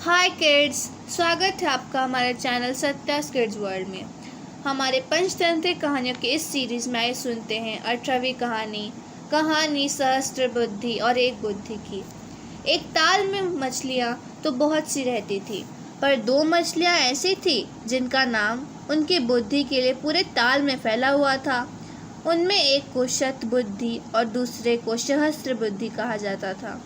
हाय kids, स्वागत है आपका हमारे चैनल सत्यास किड्स वर्ल्ड में। हमारे पंचतंत्र कहानियों के इस सीरीज में आइए सुनते हैं 18वीं कहानी सहस्त्र बुद्धि और एक बुद्धि की। एक ताल में मछलियाँ तो बहुत सी रहती थी, पर दो मछलियाँ ऐसी थी जिनका नाम उनकी बुद्धि के लिए पूरे ताल में फैला हुआ था। उनमें एक को शत बुद्धि और दूसरे को सहस्त्र बुद्धि कहा जाता था,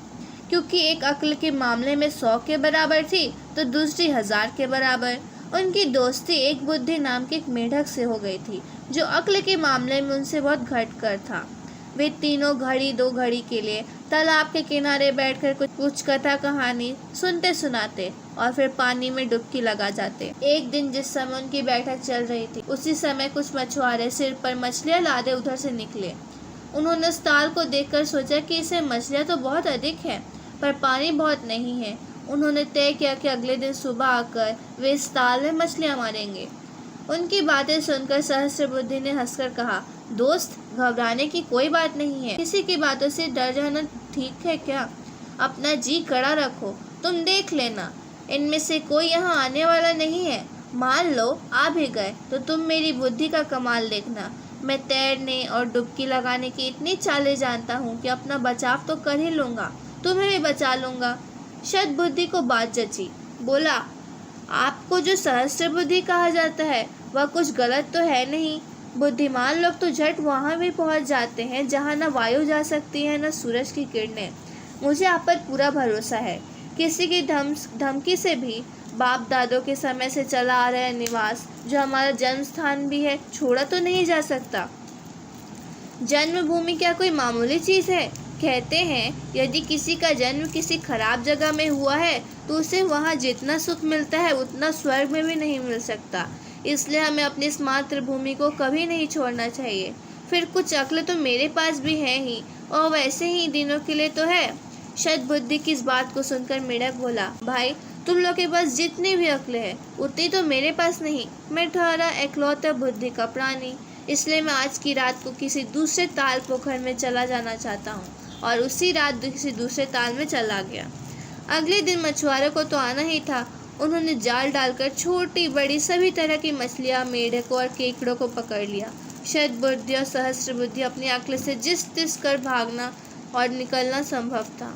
क्योंकि एक अक्ल के मामले में 100 के बराबर थी तो दूसरी 1000 के बराबर। उनकी दोस्ती एक बुद्धि नाम के एक मेढक से हो गई थी, जो अक्ल के मामले में उनसे बहुत घटकर था। वे तीनों घड़ी दो घड़ी के लिए तालाब के किनारे बैठकर कुछ कथा कहानी सुनते सुनाते और फिर पानी में डुबकी लगा जाते। एक दिन जिस समय उनकी बैठक चल रही थी, उसी समय कुछ मछुआरे सिर पर मछलियाँ लादे उधर से निकले। उन्होंने उस ताल को देखकर सोचा कि इसमें मछलियाँ तो बहुत अधिक है, पर पानी बहुत नहीं है। उन्होंने तय किया कि अगले दिन सुबह आकर वे इस ताल में मछलियाँ मारेंगे। उनकी बातें सुनकर सहस्त्र बुद्धि ने हंसकर कहा, दोस्त, घबराने की कोई बात नहीं है। किसी की बातों से डर जाना ठीक है क्या? अपना जी कड़ा रखो, तुम देख लेना, इनमें से कोई यहाँ आने वाला नहीं है। मान लो आ भी गए तो तुम मेरी बुद्धि का कमाल देखना। मैं तैरने और डुबकी लगाने की इतनी चालें जानता हूँ कि अपना बचाव तो कर ही लूँगा, तुम्हें भी बचा लूँगा। शत बुद्धि को बात जची, बोला, आपको जो सहस्त्र बुद्धि कहा जाता है वह कुछ गलत तो है नहीं। बुद्धिमान लोग तो झट वहाँ भी पहुँच जाते हैं जहाँ न वायु जा सकती है न सूरज की किरणें। मुझे आप पर पूरा भरोसा है। किसी की धमकी से भी बाप दादों के समय से चला आ रहा निवास, जो हमारा जन्म स्थान भी है, छोड़ा तो नहीं जा सकता। जन्मभूमि क्या कोई मामूली चीज़ है? कहते हैं यदि किसी का जन्म किसी खराब जगह में हुआ है तो उसे वहाँ जितना सुख मिलता है उतना स्वर्ग में भी नहीं मिल सकता। इसलिए हमें अपनी इस मातृभूमि को कभी नहीं छोड़ना चाहिए। फिर कुछ अक्ल तो मेरे पास भी है ही, और वैसे ही दिनों के लिए तो है। शत बुद्धि की इस बात को सुनकर मेढक बोला, भाई, तुम लोग के पास जितनी भी अक्ल है उतनी तो मेरे पास नहीं। मैं ठहरा एकलौता बुद्धि का प्राणी, इसलिए मैं आज की रात को किसी दूसरे ताल पोखर में चला जाना चाहता हूँ। और उसी रात किसी दूसरे ताल में चला गया। अगले दिन मछुआरों को तो आना ही था। उन्होंने जाल डालकर छोटी बड़ी सभी तरह की मछलियाँ, मेढकों और केकड़ों को पकड़ लिया। शत बुद्धि और सहस्त्र बुद्धि अपनी अक्ल से जिस तिस कर भागना और निकलना संभव था।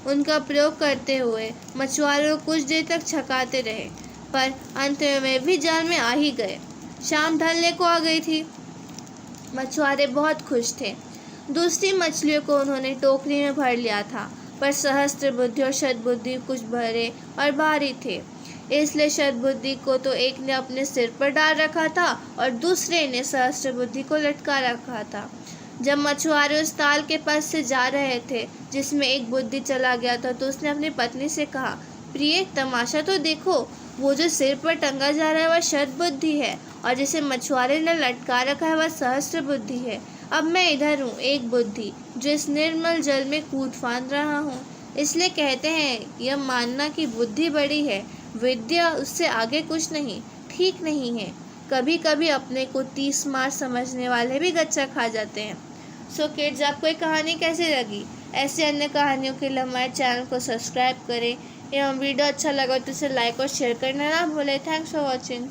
उनका प्रयोग करते हुए मछुआरों कुछ देर तक छकाते रहे, पर अंत में वे भी जाल में आ ही गए। शाम ढलने को आ गई थी। मछुआरे बहुत खुश थे। दूसरी मछलियों को उन्होंने टोकरी में भर लिया था, पर सहस्त्र बुद्धि और शत बुद्धि कुछ भरे और भारी थे। इसलिए शत बुद्धि को तो एक ने अपने सिर पर डाल रखा था और दूसरे ने सहस्त्र बुद्धि को लटका रखा था। जब मछुआरे उस ताल के पास से जा रहे थे जिसमें एक बुद्धि चला गया था, तो उसने अपनी पत्नी से कहा, प्रिय, तमाशा तो देखो, वो जो सिर पर टंगा जा रहा है वह शत बुद्धि है, और जिसे मछुआरे ने लटका रखा है वह सहस्त्र बुद्धि है। अब मैं इधर हूँ, एक बुद्धि, जो इस निर्मल जल में कूद फांद रहा हूँ। इसलिए कहते हैं यह मानना कि बुद्धि बड़ी है, विद्या उससे आगे कुछ नहीं, ठीक नहीं है। कभी कभी अपने को 30 मार समझने वाले भी गच्चा खा जाते हैं। सो किड्स, आपको ये कहानी कैसी लगी? ऐसे अन्य कहानियों के लिए हमारे चैनल को सब्सक्राइब करें एवं वीडियो अच्छा लगा तो इसे लाइक और शेयर करना ना भूलें। Thanks for watching.